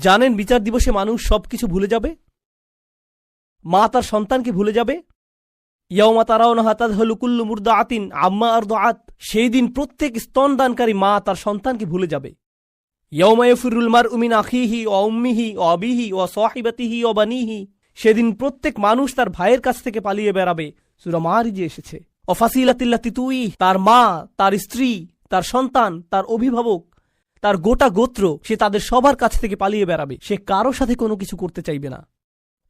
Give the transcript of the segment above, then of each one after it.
জানেন বিচার দিবসে মানুষ সবকিছু ভুলে যাবে, মা তার সন্তানকে ভুলে যাবে। ইয়াউমা তারাউনাহা তাযহালু কুল্লু মুরদিআতিন আম্মা আরদাআত, সেই দিন প্রত্যেক স্তনদানকারী মা তার সন্তানকে ভুলে যাবে। ইয়াউমা ইয়াফিরুল মারউ মিন আখিহি ওয়া উম্মিহি ওয়া আবিহি ওয়া সাহিবাতিহি ওয়া বানিহি, সেদিন প্রত্যেক মানুষ তার ভাইয়ের কাছ থেকে পালিয়ে বেড়াবে। সূরা মারিজে এসেছে। ওয়া ফাসিলাতিল্লাতি তুই, তার মা, তার স্ত্রী, তার সন্তান, তার অভিভাবক, তার গোটা গোত্র, সে তাদের সবার কাছ থেকে পালিয়ে বেড়াবে। সে কারো সাথে কোনো কিছু করতে চাইবে না।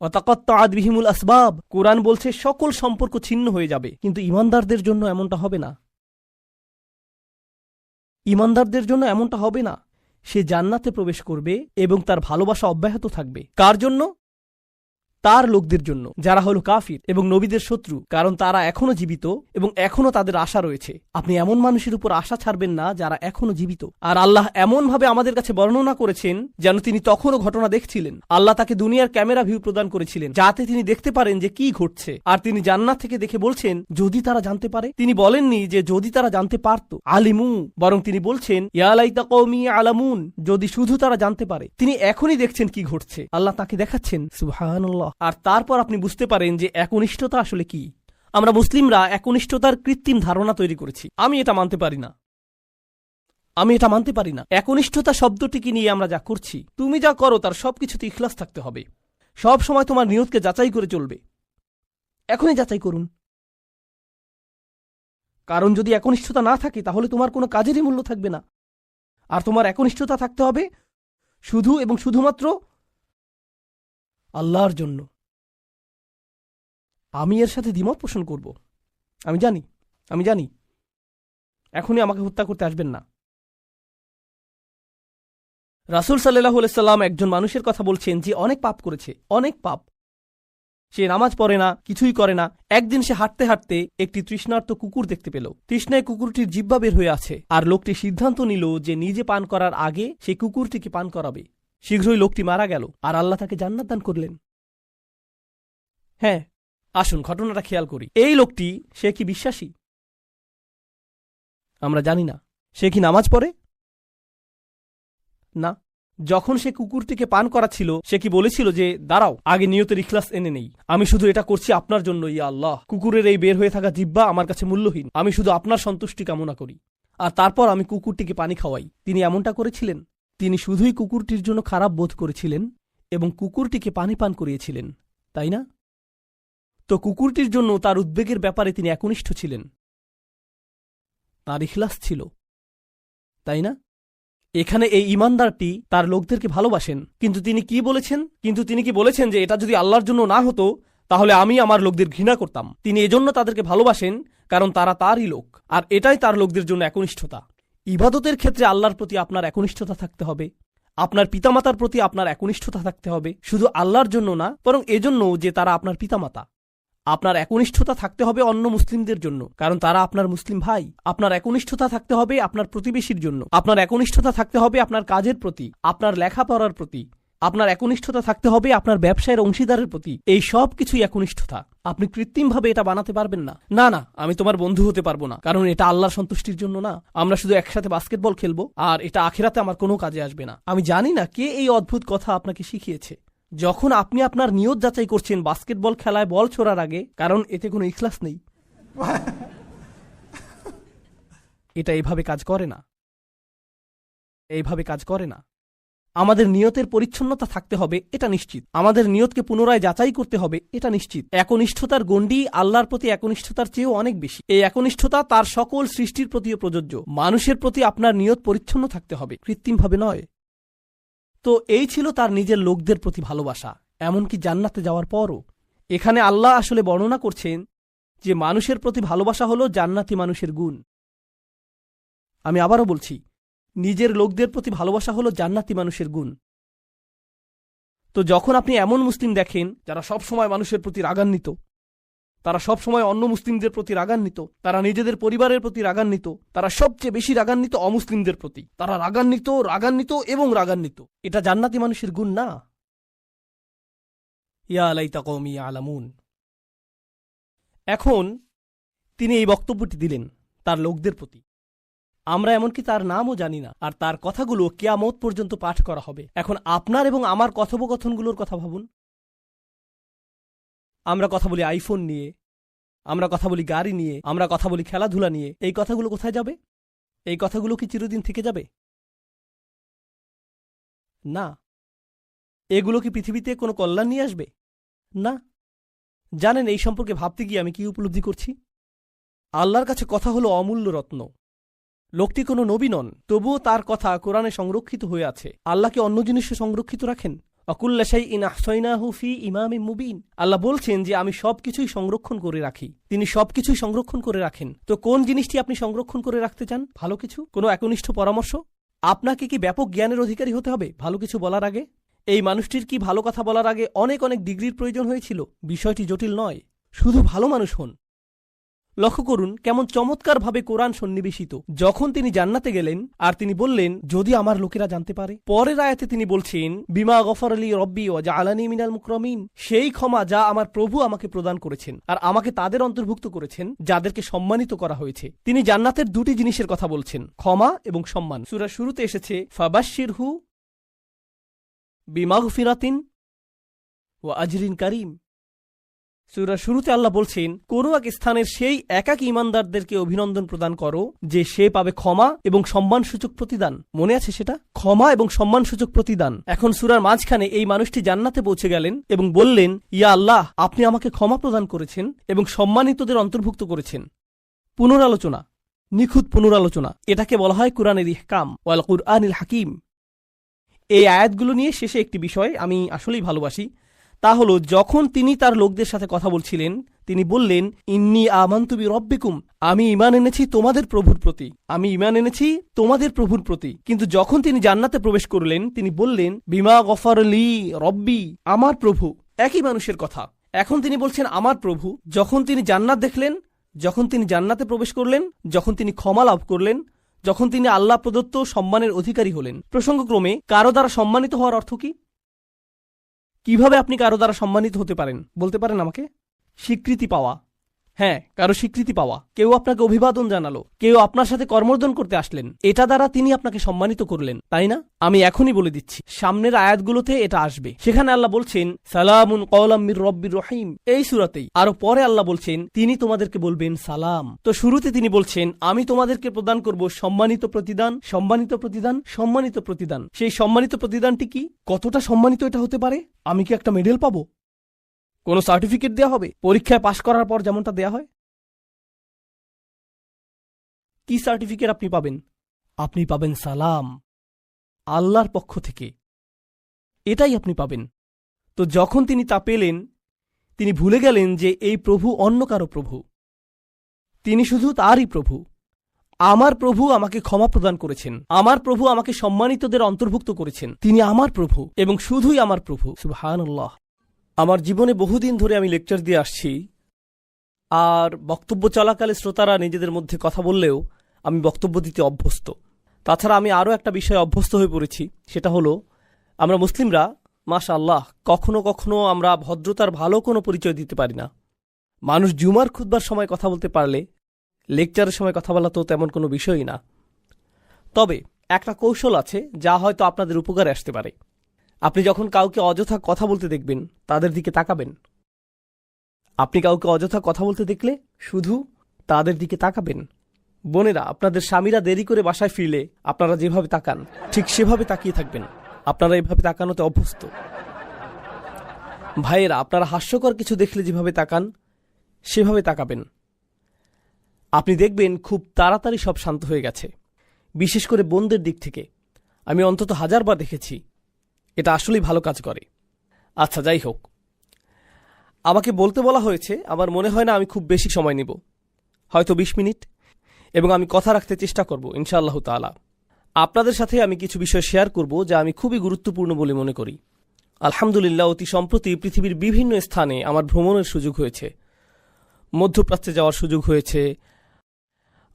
ওয়াতাকাত্তাআত বিহিমুল আসবাব, কোরআন বলছে সকল সম্পর্ক ছিন্ন হয়ে যাবে। কিন্তু ঈমানদারদের জন্য এমনটা হবে না। ঈমানদারদের জন্য এমনটা হবে না। সে জান্নাতে প্রবেশ করবে এবং তার ভালোবাসা অব্যাহত থাকবে। কার জন্য? তার লোকদের জন্য, যারা হলো কাফির এবং নবীদের শত্রু, কারণ তারা এখনো জীবিত এবং এখনো তাদের আশা রয়েছে। আপনি এমন মানুষের উপর আশা ছাড়বেন না যারা এখনো জীবিত। আর আল্লাহ এমনভাবে আমাদের কাছে বর্ণনা করেছেন যেন তিনি তখনও ঘটনা দেখছিলেন। আল্লাহ তাকে দুনিয়ার ক্যামেরা ভিউ প্রদান করেছিলেন যাতে তিনি দেখতে পারেন যে কি ঘটছে। আর তিনি জান্নাত থেকে দেখে বলছেন যদি তারা জানতে পারে। তিনি বলেননি যে যদি তারা জানতে পারত, আলিমু, বরং তিনি বলছেন ইয়া লাইতা কওমি আলামুন, যদি শুধু তারা জানতে পারে। তিনি এখনই দেখছেন কি ঘটছে। আল্লাহ তাকে দেখাচ্ছেন। সুবহানাল্লাহ। আর তারপর আপনি বুঝতে পারেন যে একনিষ্ঠতা আসলে কি। আমরা মুসলিমরা একনিষ্ঠতার কৃত্রিম ধারণা তৈরি করেছি। আমি এটা মানতে পারি না। একনিষ্ঠতা শব্দটিকে নিয়ে আমরা যা করছি, তুমি যা করো তার সবকিছুতে ইখলাস থাকতে হবে। সব সময় তোমার নিয়তকে যাচাই করে চলবে। এখনই যাচাই করুন। কারণ যদি একনিষ্ঠতা না থাকে তাহলে তোমার কোনো কাজেরই মূল্য থাকবে না। আর তোমার একনিষ্ঠতা থাকতে হবে শুধু এবং শুধুমাত্র আল্লাহর জন্য। আমি এর সাথে দ্বিমত পোষণ করব। আমি জানি এখনই আমাকে হত্যা করতে আসবেন না। রাসূল সাল্লাল্লাহু আলাইহি সাল্লাম একজন মানুষের কথা বলছেন যে অনেক পাপ করেছে, অনেক পাপ। সে নামাজ পড়ে না, কিছুই করে না। একদিন সে হাঁটতে হাঁটতে একটি তৃষ্ণার্ত কুকুর দেখতে পেল। তৃষ্ণায় কুকুরটির জিহ্বা বের হয়ে আছে। আর লোকটি সিদ্ধান্ত নিল যে নিজে পান করার আগে সেই কুকুরটিকে পান করাবে। শীঘ্রই লোকটি মারা গেল আর আল্লাহ তাকে জান্নাত দান করলেন। হ্যাঁ, আসুন ঘটনাটা খেয়াল করি। এই লোকটি, সে কি বিশ্বাসী? আমরা জানি না। সে কি নামাজ পড়ে? না। যখন সে কুকুরটিকে পান করাচ্ছিল, সে কি বলেছিল যে দাঁড়াও, আগে নিয়তের ইখলাস এনে নেই, আমি শুধু এটা করছি আপনার জন্য, ইয়া আল্লাহ, কুকুরের এই বের হয়ে থাকা জিহ্বা আমার কাছে মূল্যহীন, আমি শুধু আপনার সন্তুষ্টি কামনা করি, আর তারপর আমি কুকুরটিকে পানি খাওয়াই। তিনি এমনটা করেছিলেন? তিনি শুধুই কুকুরটির জন্য খারাপ বোধ করেছিলেন এবং কুকুরটিকে পানি পান করিয়েছিলেন, তাই না? তো কুকুরটির জন্য তার উদ্বেগের ব্যাপারে তিনি একনিষ্ঠ ছিলেন, তার ইখলাস ছিল, তাই না? এখানে এই ঈমানদারটি তার লোকদেরকে ভালোবাসেন, কিন্তু তিনি কি বলেছেন যে এটা যদি আল্লাহর জন্য না হতো তাহলে আমি আমার লোকদের ঘৃণা করতাম। তিনি এজন্য তাদেরকে ভালোবাসেন কারণ তারা তারই লোক, আর এটাই তার লোকদের জন্য একনিষ্ঠতা। ইবাদতের ক্ষেত্রে আল্লাহর প্রতি আপনার একনিষ্ঠতা থাকতে হবে, আপনার পিতামাতার প্রতি আপনার একনিষ্ঠতা থাকতে হবে, শুধু আল্লাহর জন্য না, বরং এজন্য যে তারা আপনার পিতামাতা। আপনার একনিষ্ঠতা থাকতে হবে অন্য মুসলিমদের জন্য, কারণ তারা আপনার মুসলিম ভাই। আপনার একনিষ্ঠতা থাকতে হবে আপনার প্রতিবেশীর জন্য। আপনার একনিষ্ঠতা থাকতে হবে আপনার কাজের প্রতি, আপনার লেখাপড়ার প্রতি। আপনার একনিষ্ঠতা থাকতে হবে আপনার ব্যবসায়ের অংশীদারের প্রতি। এই সব কিছুই একনিষ্ঠতা। আপনি কৃত্রিমভাবে এটা বানাতে পারবেন না। না, আমি তোমার বন্ধু হতে পারবো না, কারণ এটা আল্লাহর সন্তুষ্টির জন্য না। আমরা শুধু একসাথে বাস্কেটবল খেলবো, আর এটা আখিরাতে আমার কোনো কাজে আসবে না। আমি জানি না কে এই অদ্ভুত কথা আপনাকে শিখিয়েছে। যখন আপনি আপনার নিয়ত যাচাই করছেন বাস্কেটবল খেলায় বল ছোড়ার আগে, কারণ এতে কোনো ইখলাস নেই, এটা এইভাবে কাজ করে না। আমাদের নিয়তের পরিচ্ছন্নতা থাকতে হবে, এটা নিশ্চিত। আমাদের নিয়তকে পুনরায় যাচাই করতে হবে, এটা নিশ্চিত। একনিষ্ঠতার গণ্ডি আল্লাহর প্রতি একনিষ্ঠতার চেয়েও অনেক বেশি। এই একনিষ্ঠতা তার সকল সৃষ্টির প্রতিও প্রযোজ্য। মানুষের প্রতি আপনার নিয়ত পরিচ্ছন্ন থাকতে হবে, কৃত্রিমভাবে নয়। তো এই ছিল তার নিজের লোকদের প্রতি ভালোবাসা, এমনকি জান্নাতে যাওয়ার পরও। এখানে আল্লাহ আসলে বর্ণনা করছেন যে মানুষের প্রতি ভালোবাসা হলো জান্নাতি মানুষের গুণ। আমি আবারও বলছি, নিজের লোকদের প্রতি ভালোবাসা হলো জান্নাতি মানুষের গুণ। তো যখন আপনি এমন মুসলিম দেখেন যারা সবসময় মানুষের প্রতি রাগান্বিত, তারা সবসময় অন্য মুসলিমদের প্রতি রাগান্বিত, তারা নিজেদের পরিবারের প্রতি রাগান্বিত, তারা সবচেয়ে বেশি রাগান্বিত অমুসলিমদের প্রতি, তারা রাগান্বিত এবং রাগান্বিত, এটা জান্নাতি মানুষের গুণ না। ইয়া লাইতা কওমি ইয়ালামুন। এখন তিনি এই বক্তব্যটি দিলেন তার লোকদের প্রতি। আমরা এমনকি তার নামও জানি না, আর তার কথাগুলো কিয়ামত পর্যন্ত পাঠ করা হবে। এখন আপনার এবং আমার কথোপকথনগুলোর কথা ভাবুন। আমরা কথা বলি আইফোন নিয়ে, আমরা কথা বলি গাড়ি নিয়ে, আমরা কথা বলি খেলাধুলা নিয়ে। এই কথাগুলো কোথায় যাবে? এই কথাগুলো কি চিরদিন থেকে যাবে? না। এগুলো কি পৃথিবীতে কোনো কল্যাণ নিয়ে আসবে? না। জানেন এই সম্পর্কে ভাবতে গিয়ে আমি কি উপলব্ধি করছি? আল্লাহর কাছে কথা হলো অমূল্য রত্ন। লোকটি কোনো নবী নন, তবুও তার কথা কোরআনে সংরক্ষিত হয়ে আছে। আল্লাহকে অন্য জিনিসে সংরক্ষিত রাখেন? অকুল্লা শাইইন আহসাইনাহু ফি ইমামিম মুবিন। আল্লাহ বলছেন যে আমি সবকিছুই সংরক্ষণ করে রাখি। তিনি সবকিছুই সংরক্ষণ করে রাখেন। তো কোন জিনিসটি আপনি সংরক্ষণ করে রাখতে চান? ভালো কিছু, কোনো একনিষ্ঠ পরামর্শ? আপনাকে কি ব্যাপক জ্ঞানের অধিকারী হতে হবে ভালো কিছু বলার আগে? এই মানুষটির কি ভালো কথা বলার আগে অনেক অনেক ডিগ্রির প্রয়োজন হয়েছিল? বিষয়টি জটিল নয়, শুধু ভালো মানুষ হন। লক্ষ্য করুন কেমন চমৎকারভাবে কোরআন সন্নিবেশিত। যখন তিনি জান্নাতে গেলেন আর তিনি বললেন যদি আমার লোকেরা জানতে পারে, পরের আয়াতে তিনি বলছেন বিমা গফর আলী রব্বি ও জাআলানী মিনাল মুকরামিন, সেই ক্ষমা যা আমার প্রভু আমাকে প্রদান করেছেন আর আমাকে তাদের অন্তর্ভুক্ত করেছেন যাদেরকে সম্মানিত করা হয়েছে। তিনি জান্নাতের দুটি জিনিসের কথা বলছেন, ক্ষমা এবং সম্মান। সূরার শুরুতে এসেছে ফাবাশশিরহু বিমাগফিরাতিন ওয়া আজরিন কারীম। সূরার শুরুতে আল্লাহ বলছেন কোন এক স্থানের সেই একাকী ঈমানদারদেরকে অভিনন্দন প্রদান করো যে সে পাবে ক্ষমা এবং সম্মানসূচক প্রতিদান। মনে আছে সেটা? ক্ষমা এবং সম্মানসূচক প্রতিদান। এখন সূরার মাঝখানে এই মানুষটি জান্নাতে পৌঁছে গেলেন এবং বললেন ইয়া আল্লাহ, আপনি আমাকে ক্ষমা প্রদান করেছেন এবং সম্মানিতদের অন্তর্ভুক্ত করেছেন। পুনরালোচনা, নিখুঁত পুনরালোচনা। এটাকে বলা হয় কুরআনের ইহকাম ওয়াল কুরআনিল হাকিম। এই আয়াতগুলো নিয়ে শেষে একটি বিষয় আমি আসলেই ভালোবাসি, তা হল যখন তিনি তার লোকদের সাথে কথা বলছিলেন তিনি বললেন ইন্নী আমানতু বিরব্বিকুম, আমি ঈমান এনেছি তোমাদের প্রভুর প্রতি, আমি ঈমান এনেছি তোমাদের প্রভুর প্রতি। কিন্তু যখন তিনি জান্নাতে প্রবেশ করলেন তিনি বললেন বিমা গফর লি রব্বি, আমার প্রভু। একই মানুষের কথা। এখন তিনি বলছেন আমার প্রভু। যখন তিনি জান্নাত দেখলেন, যখন তিনি জান্নাতে প্রবেশ করলেন, যখন তিনি ক্ষমা লাভ করলেন, যখন তিনি আল্লাহ প্রদত্ত সম্মানের অধিকারী হলেন। প্রসঙ্গক্রমে কারো দ্বারা সম্মানিত হওয়ার অর্থ কি? কিভাবে আপনি কারো দ্বারা সম্মানিত হতে পারেন বলতে পারেন আমাকে? স্বীকৃতি পাওয়া। হ্যাঁ, কারো স্বীকৃতি পাওয়া। কেউ আপনাকে অভিবাদন জানালো, কেউ আপনার সাথে কর্মর্দন করতে আসলেন, এটা দ্বারা তিনি আপনাকে সম্মানিত করলেন, তাই না? আমি এখনই বলে দিচ্ছি, সামনের আয়াতগুলোতে এটা আসবে। সেখানে আল্লাহ বলছেন সালামুন কওলাম মির রব্বির রহিম, এই সূরাতেই। আরো পরে আল্লাহ বলছেন তিনি তোমাদেরকে বলবেন সালাম। তো শুরুতে তিনি বলছেন আমি তোমাদেরকে প্রদান করব সম্মানিত প্রতিদান, সম্মানিত প্রতিদান, সম্মানিত প্রতিদান। সেই সম্মানিত প্রতিদানটি কি? কতটা সম্মানিত এটা হতে পারে? আমি কি একটা মেডেল পাবো? কোনো সার্টিফিকেট দেয়া হবে পরীক্ষায় পাশ করার পর যেমনটা দেয়া হয়? কি সার্টিফিকেট আপনি পাবেন? আপনি পাবেন সালাম, আল্লাহর পক্ষ থেকে। এটাই আপনি পাবেন। তো যখন তিনি তা পেলেন তিনি ভুলে গেলেন যে এই প্রভু অন্য কারো প্রভু, তিনি শুধু তারই প্রভু। আমার প্রভু আমাকে ক্ষমা প্রদান করেছেন, আমার প্রভু আমাকে সম্মানিতদের অন্তর্ভুক্ত করেছেন, তিনি আমার প্রভু এবং শুধুই আমার প্রভু। সুবহানাল্লাহ। আমার জীবনে বহুদিন ধরে আমি লেকচার দিয়ে আসছি, আর বক্তব্য চলাকালে শ্রোতারা নিজেদের মধ্যে কথা বললেও আমি বক্তব্য দিতে অভ্যস্ত। তাছাড়া আমি আরও একটা বিষয়ে অভ্যস্ত হয়ে পড়েছি, সেটা হলো আমরা মুসলিমরা মাশাআল্লাহ কখনো কখনো আমরা ভদ্রতার ভালো কোনো পরিচয় দিতে পারি না। মানুষ জুমার খুতবার সময় কথা বলতে পারলে লেকচারের সময় কথা বলা তো তেমন কোনো বিষয়ই না। তবে একটা কৌশল আছে যা হয়তো আপনাদের উপকারে আসতে পারে। আপনি যখন কাউকে অযথা কথা বলতে দেখবেন তাদের দিকে তাকাবেন। আপনি কাউকে অযথা কথা বলতে দেখলে শুধু তাদের দিকে তাকাবেন। বোনেরা, আপনাদের স্বামীরা দেরি করে বাসায় ফিরলে আপনারা যেভাবে তাকান ঠিক সেভাবে তাকিয়ে থাকবেন। আপনারা এভাবে তাকানোতে অভ্যস্ত। ভাইয়েরা, আপনারা হাস্যকর কিছু দেখলে যেভাবে তাকান সেভাবে তাকাবেন। আপনি দেখবেন খুব তাড়াতাড়ি সব শান্ত হয়ে গেছে। বিশেষ করে বোনদের দিক থেকে আমি অন্তত 1000 বার দেখেছি এটা আসলেই ভালো কাজ করে। আচ্ছা, যাই হোক, আমাকে বলতে বলা হয়েছে, আমার মনে হয় না আমি খুব বেশি সময় নেব, হয়তো 20 মিনিট, এবং আমি কথা রাখতে চেষ্টা করব ইনশাআল্লাহ তাআলা। আপনাদের সাথে আমি কিছু বিষয় শেয়ার করব যা আমি খুবই গুরুত্বপূর্ণ বলে মনে করি। আলহামদুলিল্লাহ, অতি সম্প্রতি পৃথিবীর বিভিন্ন স্থানে আমার ভ্রমণের সুযোগ হয়েছে। মধ্যপ্রাচ্যে যাওয়ার সুযোগ হয়েছে,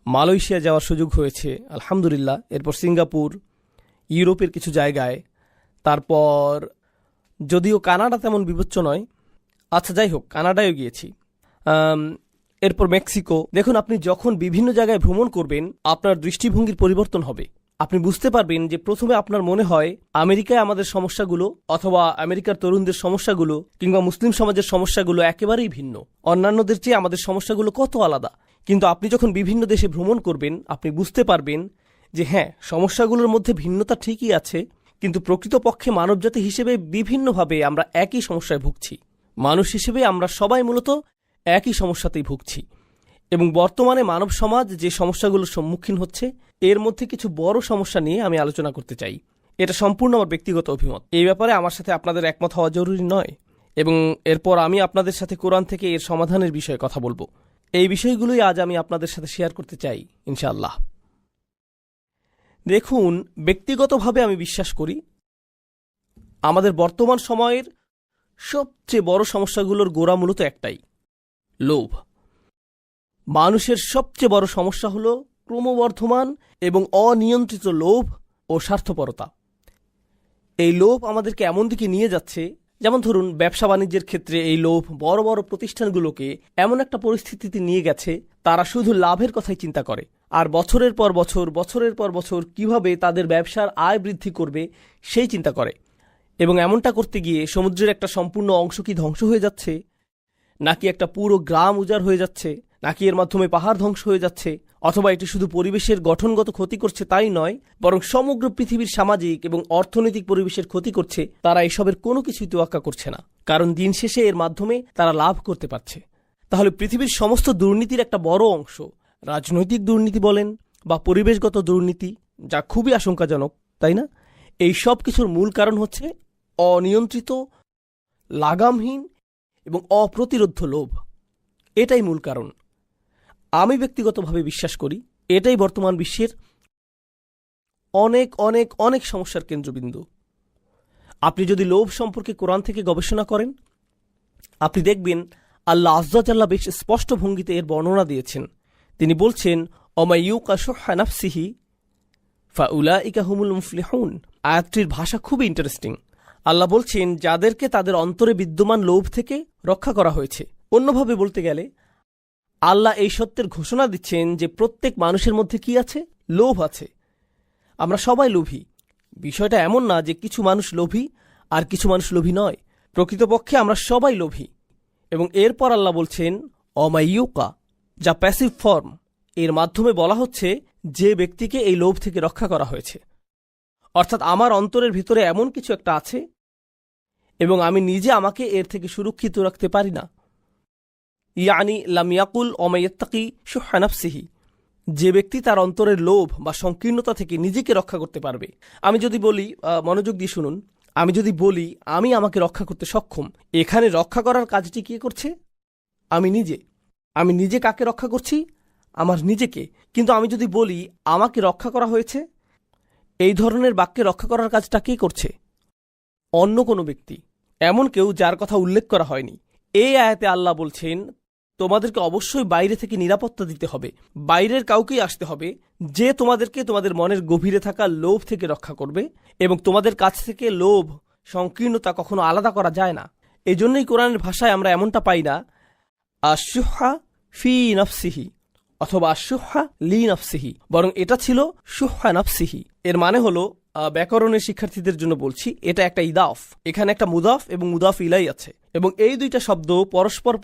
মালয়েশিয়া যাওয়ার সুযোগ হয়েছে আলহামদুলিল্লাহ, এরপর সিঙ্গাপুর, ইউরোপের কিছু জায়গায়, তারপর যদিও কানাডা তেমন বিবেচ্য নয়, আচ্ছা যাই হোক, কানাডায়ও গিয়েছি। এরপর মেক্সিকো। দেখুন, আপনি যখন বিভিন্ন জায়গায় ভ্রমণ করবেন আপনার দৃষ্টিভঙ্গির পরিবর্তন হবে। আপনি বুঝতে পারবেন যে প্রথমে আপনার মনে হয় আমেরিকায় আমাদের সমস্যাগুলো অথবা আমেরিকার তরুণদের সমস্যাগুলো কিংবা মুসলিম সমাজের সমস্যাগুলো একেবারেই ভিন্ন, অন্যান্যদের চেয়ে আমাদের সমস্যাগুলো কত আলাদা। কিন্তু আপনি যখন বিভিন্ন দেশে ভ্রমণ করবেন আপনি বুঝতে পারবেন যে হ্যাঁ, সমস্যাগুলোর মধ্যে ভিন্নতা ঠিকই আছে, কিন্তু প্রকৃতপক্ষে মানবজাতি হিসেবে বিভিন্নভাবে আমরা একই সমস্যায় ভুগছি। মানুষ হিসেবে আমরা সবাই মূলত একই সমস্যাতেই ভুগছি। এবং বর্তমানে মানব সমাজ যে সমস্যাগুলোর সম্মুখীন হচ্ছে এর মধ্যে কিছু বড় সমস্যা নিয়ে আমি আলোচনা করতে চাই। এটা সম্পূর্ণ আমার ব্যক্তিগত অভিমত। এই ব্যাপারে আমার সাথে আপনাদের একমত হওয়া জরুরি নয়, এবং এরপর আমি আপনাদের সাথে কোরআন থেকে এর সমাধানের বিষয়ে কথা বলবো। এই বিষয়গুলোই আজ আমি আপনাদের সাথে শেয়ার করতে চাই ইনশাআল্লাহ। দেখুন, ব্যক্তিগতভাবে আমি বিশ্বাস করি আমাদের বর্তমান সময়ের সবচেয়ে বড় সমস্যাগুলোর গোড়া মূলত একটাই, লোভ। মানুষের সবচেয়ে বড় সমস্যা হল ক্রমবর্ধমান এবং অনিয়ন্ত্রিত লোভ ও স্বার্থপরতা। এই লোভ আমাদেরকে এমন দিকে নিয়ে যাচ্ছে, যেমন ধরুন ব্যবসা বাণিজ্যের ক্ষেত্রে এই লোভ বড় বড় প্রতিষ্ঠানগুলোকে এমন একটা পরিস্থিতিতে নিয়ে গেছে তারা শুধু লাভের কথাই চিন্তা করে, আর বছরের পর বছর কিভাবে তাদের ব্যবসার আয় বৃদ্ধি করবে সেই চিন্তা করে। এবং এমনটা করতে গিয়ে সমুদ্রের একটা সম্পূর্ণ অংশ কি ধ্বংস হয়ে যাচ্ছে, নাকি একটা পুরো গ্রাম উজাড় হয়ে যাচ্ছে, নাকি এর মাধ্যমে পাহাড় ধ্বংস হয়ে যাচ্ছে, অথবা এটি শুধু পরিবেশের গঠনগত ক্ষতি করছে তাই নয়, বরং সমগ্র পৃথিবীর সামাজিক এবং অর্থনৈতিক পরিবেশের ক্ষতি করছে, তারা এসবের কোনো কিছুই তোয়াক্কা করছে না, কারণ দিন শেষে এর মাধ্যমে তারা লাভ করতে পারছে। তাহলে পৃথিবীর সমস্ত দুর্নীতির একটা বড় অংশ, রাজনৈতিক দুর্নীতি বলেন বা পরিবেশগত দুর্নীতি, যা খুবই আশঙ্কাজনক, তাই না? এই সব কিছুর মূল কারণ হচ্ছে অনিয়ন্ত্রিত, লাগামহীন এবং অপ্রতিরোধ্য লোভ। এটাই মূল কারণ। আমি ব্যক্তিগতভাবে বিশ্বাস করি এটাই বর্তমান বিশ্বের অনেক অনেক অনেক সমস্যার কেন্দ্রবিন্দু। আপনি যদি লোভ সম্পর্কে কোরআন থেকে গবেষণা করেন আপনি দেখবেন আল্লাহ আযজা জাল্লা বেশ স্পষ্ট ভঙ্গিতে এর বর্ণনা দিয়েছেন। তিনি বলছেন, অমাইয়ুকা শুহ্হা নাফসিহি ফাউলাইকা হুমুল মুফলিহুন। আয়াতটির ভাষা খুবই ইন্টারেস্টিং। আল্লাহ বলছেন যাদেরকে তাদের অন্তরে বিদ্যমান লোভ থেকে রক্ষা করা হয়েছে। অন্যভাবে বলতে গেলে আল্লাহ এই সত্যের ঘোষণা দিচ্ছেন যে প্রত্যেক মানুষের মধ্যে কি আছে? লোভ আছে। আমরা সবাই লোভী। বিষয়টা এমন না যে কিছু মানুষ লোভী আর কিছু মানুষ লোভী নয়। প্রকৃতপক্ষে আমরা সবাই লোভী। এবং এরপর আল্লাহ বলছেন অমাইয়ুকা, যা প্যাসিভ ফর্ম। এর মাধ্যমে বলা হচ্ছে যে ব্যক্তিকে এই লোভ থেকে রক্ষা করা হয়েছে, অর্থাৎ আমার অন্তরের ভিতরে এমন কিছু একটা আছে এবং আমি নিজে আমাকে এর থেকে সুরক্ষিত রাখতে পারি না। ইয়ানি লাম ইয়াকুল অমাইয়াত্তাকি শুহ্হা নাফসিহি, যে ব্যক্তি তার অন্তরের লোভ বা সংকীর্ণতা থেকে নিজেকে রক্ষা করতে পারবে। আমি যদি বলি, মনোযোগ দিয়ে শুনুন, আমি যদি বলি আমি আমাকে রক্ষা করতে সক্ষম, এখানে রক্ষা করার কাজটি কে করছে? আমি নিজে। আমি নিজে কাকে রক্ষা করছি? আমার নিজেকে। কিন্তু আমি যদি বলি আমাকে রক্ষা করা হয়েছে, এই ধরনের বাক্যে রক্ষা করার কাজটা কে করছে? অন্য কোনো ব্যক্তি, এমন কেউ যার কথা উল্লেখ করা হয়নি। এই আয়াতে আল্লাহ বলছেন তোমাদেরকে অবশ্যই বাইরে থেকে নিরাপত্তা দিতে হবে, বাইরের কাউকেই আসতে হবে যে তোমাদেরকে তোমাদের মনের গভীরে থাকা লোভ থেকে রক্ষা করবে, এবং তোমাদের কাছ থেকে লোভ, সংকীর্ণতা কখনো আলাদা করা যায় না। এজন্যই কোরআনের ভাষায় আমরা এমনটা পাই না আশুহা ফি নফসিহি অথবা আশুহা লি নফসিহি, বরং এটা ছিল শুহা নফসিহি। এর মানে হলো, ব্যাকরণের শিক্ষার্থীদের জন্য বলছি, এটা একটা ইদাফ। এখানে একটা মুদাফ এবং মুদাফ ইলাই আছে, এবং এই দুইটা শব্দ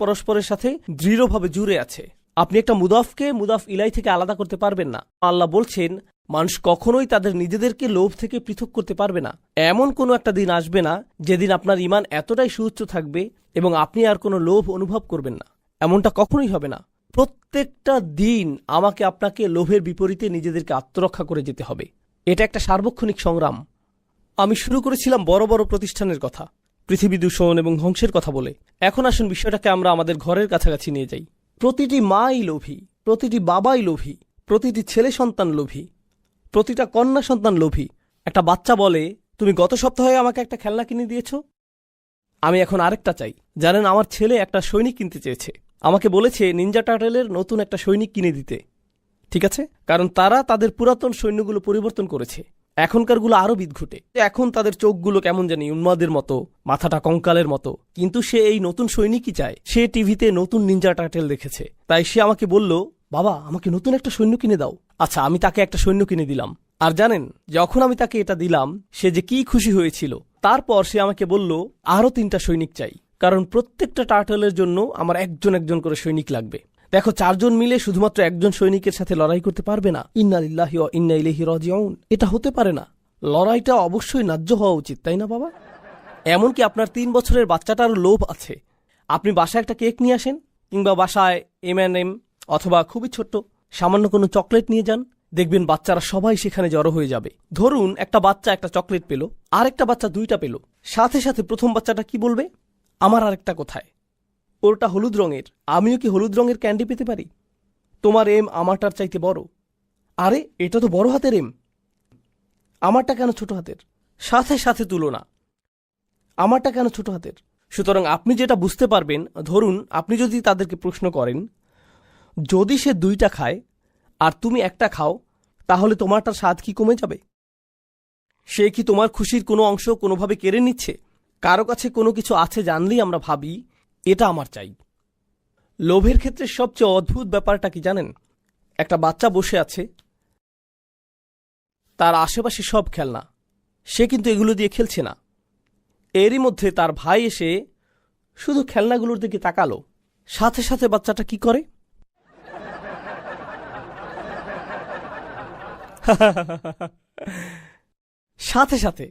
পরস্পরের সাথে দৃঢ়ভাবে জুড়ে আছে। আপনি একটা মুদাফকে মুদাফ ইলাই থেকে আলাদা করতে পারবেন না। আল্লাহ বলছেন মানুষ কখনোই তাদের নিজেদেরকে লোভ থেকে পৃথক করতে পারবে না। এমন কোনো একটা দিন আসবে না যেদিন আপনার ঈমান এতটাই সুউচ্চ থাকবে এবং আপনি আর কোনো লোভ অনুভব করবেন না। এমনটা কখনোই হবে না। প্রত্যেকটা দিন আমাকে আপনাকে লোভের বিপরীতে নিজেদেরকে আত্মরক্ষা করে যেতে হবে। এটা একটা সার্বক্ষণিক সংগ্রাম। আমি শুরু করেছিলাম বড় বড় প্রতিষ্ঠানের কথা, পৃথিবী দূষণ এবং ধ্বংসের কথা বলে। এখন আসুন বিষয়টাকে আমরা আমাদের ঘরের কাছাকাছি নিয়ে যাই। প্রতিটি মাই লোভী, প্রতিটি বাবাই লোভী, প্রতিটি ছেলে সন্তান লোভী, প্রতিটা কন্যা সন্তান লোভী। একটা বাচ্চা বলে, তুমি গত সপ্তাহে আমাকে একটা খেলনা কিনে দিয়েছ, আমি এখন আরেকটা চাই। জানেন, আমার ছেলে একটা সৈনিক কিনতে চেয়েছে, আমাকে বলেছে নিনজা টার্টেলের নতুন একটা সৈনিক কিনে দিতে। ঠিক আছে, কারণ তারা তাদের পুরাতন সৈন্যগুলো পরিবর্তন করেছে। এখনকারগুলো আরও বিদঘুটে। এখন তাদের চোখগুলো কেমন জানি উন্মাদের মতো, মাথাটা কঙ্কালের মতো। কিন্তু সে এই নতুন সৈনিকই চায়। সে টিভিতে নতুন নিনজা টার্টেল দেখেছে, তাই সে আমাকে বলল, বাবা আমাকে নতুন একটা সৈন্য কিনে দাও। আচ্ছা, আমি তাকে একটা সৈন্য কিনে দিলাম। আর জানেন, যখন আমি তাকে এটা দিলাম সে যে কি খুশি হয়েছিল। তারপর সে আমাকে বলল আরও 3টা সৈনিক চাই, কারণ প্রত্যেকটা টার্টলের জন্য আমার একজন একজন করে সৈনিক লাগবে। দেখো, 4 জন মিলে শুধুমাত্র একজন সৈনিকের সাথে লড়াই করতে পারবে না। ইন্না লিল্লাহি ওয়া ইন্না ইলাইহি রাজিউন, এটা হতে পারে না। লড়াইটা অবশ্যই ন্যায্য হওয়া উচিত, তাই না বাবা? এমনকি আপনার 3 বছরের বাচ্চাটারও লোভ আছে। আপনি বাসায় একটা কেক নিয়ে আসেন, কিংবা বাসায় M&M অথবা খুবই ছোট্ট সামান্য কোনো চকলেট নিয়ে যান, দেখবেন বাচ্চারা সবাই সেখানে জড়ো হয়ে যাবে। ধরুন একটা বাচ্চা একটা চকলেট পেল, আরেকটা বাচ্চা 2টা পেল। সাথে সাথে প্রথম বাচ্চাটা কি বলবে? আমার আরেকটা কোথায়? ওরটা হলুদ রঙের, আমিও কি হলুদ রঙের ক্যান্ডি পেতে পারি? তোমার এম আমারটার চাইতে বড়। আরে এটা তো বড় হাতের এম, আমারটা কেন ছোট হাতের? সাথে সাথে তুলনা, আমারটা কেন ছোট হাতের? সুতরাং আপনি যেটা বুঝতে পারবেন, ধরুন আপনি যদি তাদেরকে প্রশ্ন করেন, যদি সে 2টা খায় আর তুমি একটা খাও, তাহলে তোমারটার স্বাদ কি কমে যাবে? সে কি তোমার খুশির কোনো অংশ কোনোভাবে কেড়ে নিচ্ছে? কারো কাছে কোনো কিছু আছে জানলেই আমরা ভাবি এটা আমার চাই। লোভের ক্ষেত্রে সবচেয়ে অদ্ভুত ব্যাপারটা কি জানেন? একটা বাচ্চা বসে আছে, তার আশেপাশে সব খেলনা, সে কিন্তু এগুলো দিয়ে খেলছে না। এরই মধ্যে তার ভাই এসে শুধু খেলনাগুলোর দিকে তাকালো। সাথে সাথে বাচ্চাটা কি করে? সাথে সাথে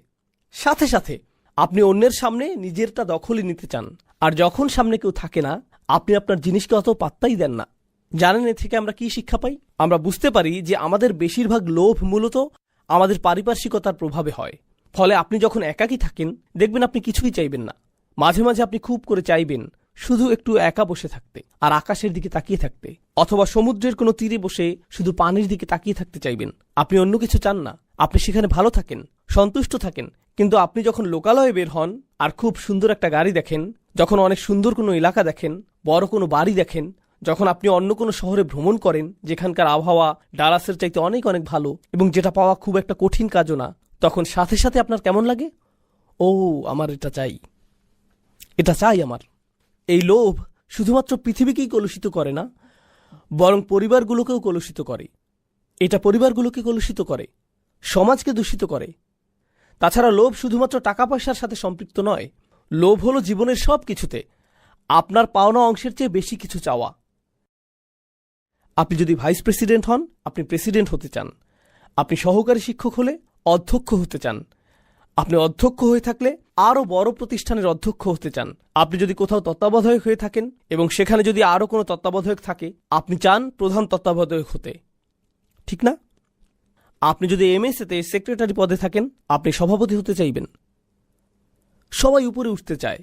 সাথে সাথে আপনি অন্যের সামনে নিজেরটা দখলই নিতে চান, আর যখন সামনে কেউ থাকে না, আপনি আপনার জিনিসকে অত পাত্তাই দেন না। জানেন এ থেকে আমরা কি শিক্ষা পাই? আমরা বুঝতে পারি যে আমাদের বেশিরভাগ লোভ মূলত আমাদের পারিপার্শ্বিকতার প্রভাবে হয়। ফলে আপনি যখন একাকী থাকেন, দেখবেন আপনি কিছুই চাইবেন না। মাঝে মাঝে আপনি খুব করে চাইবেন শুধু একটু একা বসে থাকতে আর আকাশের দিকে তাকিয়ে থাকতে, অথবা সমুদ্রের কোনো তীরে বসে শুধু পানির দিকে তাকিয়ে থাকতে চাইবেন। আপনি অন্য কিছু চান না, আপনি সেখানে ভালো থাকেন, সন্তুষ্ট থাকেন। কিন্তু আপনি যখন লোকালয়ে বের হন আর খুব সুন্দর একটা গাড়ি দেখেন, যখন অনেক সুন্দর কোনো এলাকা দেখেন, বড় কোনো বাড়ি দেখেন, যখন আপনি অন্য কোনো শহরে ভ্রমণ করেন যেখানকার আবহাওয়া ডালাসের চাইতে অনেক অনেক ভালো এবং যেটা পাওয়া খুব একটা কঠিন কাজও না, তখন সাথে সাথে আপনার কেমন লাগে? ও, আমার এটা চাই, এটা চাই আমার। এই লোভ শুধুমাত্র পৃথিবীকেই কলুষিত করে না, বরং পরিবারগুলোকেও কলুষিত করে। এটা পরিবারগুলোকে কলুষিত করে, সমাজকে দূষিত করে। তাছাড়া লোভ শুধুমাত্র টাকা পয়সার সাথে সম্পৃক্ত নয়। লোভ হলো জীবনের সব কিছুতে আপনার পাওনা অংশের চেয়ে বেশি কিছু চাওয়া। আপনি যদি ভাইস প্রেসিডেন্ট হন, আপনি প্রেসিডেন্ট হতে চান। আপনি সহকারী শিক্ষক হলে অধ্যক্ষ হতে চান। আপনি অধ্যক্ষ হয়ে থাকলে আরও বড় প্রতিষ্ঠানের অধ্যক্ষ হতে চান। আপনি যদি কোথাও তত্ত্বাবধায়ক হয়ে থাকেন এবং সেখানে যদি আরও কোনো তত্ত্বাবধায়ক থাকে, আপনি চান প্রধান তত্ত্বাবধায়ক হতে, ঠিক না? আপনি যদি এমএসএতে সেক্রেটারি পদে থাকেন, আপনি সভাপতি হতে চাইবেন। সবাই উপরে উঠতে চায়।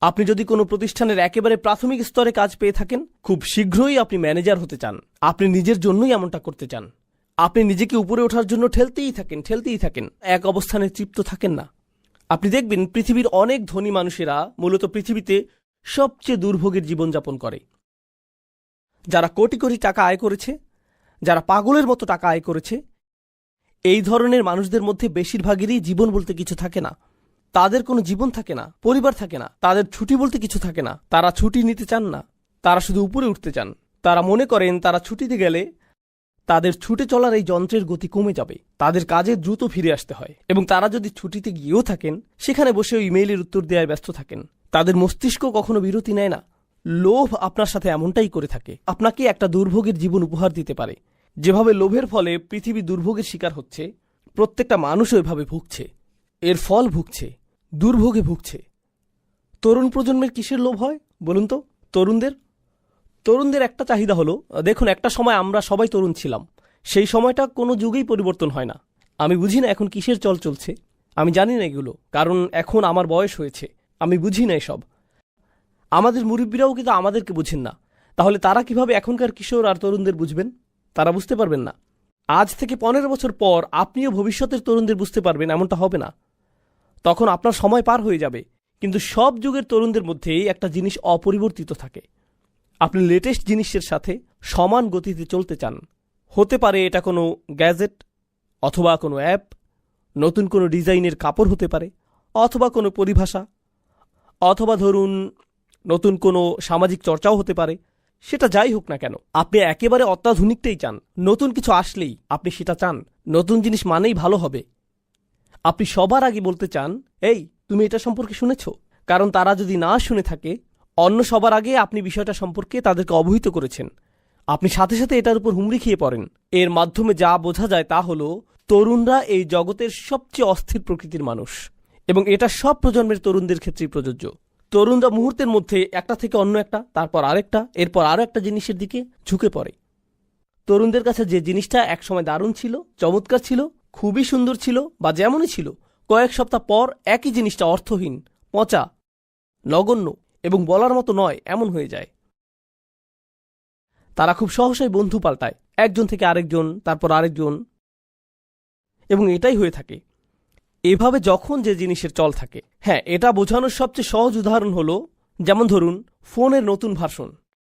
আপনি যদি কোনো প্রতিষ্ঠানের একেবারে প্রাথমিক স্তরে কাজ পেয়ে থাকেন, খুব শীঘ্রই আপনি ম্যানেজার হতে চান। আপনি নিজের জন্যই এমনটা করতে চান। আপনি নিজেকে উপরে ওঠার জন্য ঠেলতেই থাকেন, এক অবস্থানে তৃপ্ত থাকেন না। আপনি দেখবেন পৃথিবীর অনেক ধনী মানুষেরা মূলত পৃথিবীতে সবচেয়ে দুর্ভোগের জীবনযাপন করে। যারা কোটি কোটি টাকা আয় করেছে, যারা পাগলের মতো টাকা আয় করেছে, এই ধরনের মানুষদের মধ্যে বেশিরভাগেরই জীবন বলতে কিছু থাকে না। তাদের কোনো জীবন থাকে না, পরিবার থাকে না, তাদের ছুটি বলতে কিছু থাকে না। তারা ছুটি নিতে চান না, তারা শুধু উপরে উঠতে চান। তারা মনে করেন তারা ছুটিতে গেলে তাদের ছুটে চলার এই যন্ত্রের গতি কমে যাবে, তাদের কাজে দ্রুত ফিরে আসতে হয়। এবং তারা যদি ছুটিতে গিয়েও থাকেন, সেখানে বসেও ইমেইলের উত্তর দেওয়ায় ব্যস্ত থাকেন। তাদের মস্তিষ্ক কখনো বিরতি নেয় না। লোভ আপনার সাথে এমনটাই করে থাকে, আপনাকে একটা দুর্ভোগের জীবন উপহার দিতে পারে। যেভাবে লোভের ফলে পৃথিবী দুর্ভোগের শিকার হচ্ছে, প্রত্যেকটা মানুষও এভাবে ভুগছে, এর ফল ভুগছে, দুর্ভোগে ভুগছে। তরুণ প্রজন্মের কিসের লোভ হয় বলুন তো? তরুণদের একটা চাহিদা হলো, দেখুন একটা সময় আমরা সবাই তরুণ ছিলাম, সেই সময়টা কোনো যুগেই পরিবর্তন হয় না। আমি বুঝি না এখন কিসের চল চলছে, আমি জানি না এগুলো, কারণ এখন আমার বয়স হয়েছে, আমি বুঝি না এসব। আমাদের মুরব্বীরাও কিন্তু আমাদেরকে বুঝেন না, তাহলে তারা কিভাবে এখনকার কিশোর আর তরুণদের বুঝবেন? তারা বুঝতে পারবেন না। আজ থেকে 15 বছর পর আপনিও ভবিষ্যতের তরুণদের বুঝতে পারবেন, এমনটা হবে না। তখন আপনার সময় পার হয়ে যাবে। কিন্তু সব যুগের তরুণদের মধ্যেই একটা জিনিস অপরিবর্তিত থাকে, আপনি লেটেস্ট জিনিসের সাথে সমান গতিতে চলতে চান। হতে পারে এটা কোনো গ্যাজেট, অথবা কোনো অ্যাপ, নতুন কোনো ডিজাইনের কাপড় হতে পারে, অথবা কোনো পরিভাষা, অথবা ধরুন নতুন কোনো সামাজিক চর্চাও হতে পারে। সেটা যাই হোক না কেন, আপনি একেবারে অত্যাধুনিকটাই চান। নতুন কিছু আসলেই আপনি সেটা চান। নতুন জিনিস মানেই ভালো হবে। আপনি সবার আগে বলতে চান, এই তুমি এটা সম্পর্কে শুনেছ? কারণ তারা যদি না শুনে থাকে, অন্য সবার আগে আপনি বিষয়টা সম্পর্কে তাদেরকে অবহিত করেছেন। আপনি সাথে সাথে এটার উপর হুমড়ি খেয়ে পড়েন। এর মাধ্যমে যা বোঝা যায় তা হলো তরুণরা এই জগতের সবচেয়ে অস্থির প্রকৃতির মানুষ, এবং এটা সব প্রজন্মের তরুণদের ক্ষেত্রেই প্রযোজ্য। তরুণরা মুহূর্তের মধ্যে একটা থেকে অন্য একটা, তারপর আরেকটা, এরপর আরও একটা জিনিসের দিকে ঝুঁকে পড়ে। তরুণদের কাছে যে জিনিসটা একসময় দারুণ ছিল, চমৎকার ছিল, খুবই সুন্দর ছিল বা যেমনই ছিল, কয়েক সপ্তাহ পর একই জিনিসটা অর্থহীন, পচা, নগণ্য এবং বলার মতো নয় এমন হয়ে যায়। তারা খুব সহসাই বন্ধু পাল্টায়, একজন থেকে আরেকজন, তারপর আরেকজন, এবং এটাই হয়ে থাকে। এভাবে যখন যে জিনিসের চল থাকে, হ্যাঁ, এটা বোঝানোর সবচেয়ে সহজ উদাহরণ হলো, যেমন ধরুন ফোনের নতুন ভার্সন।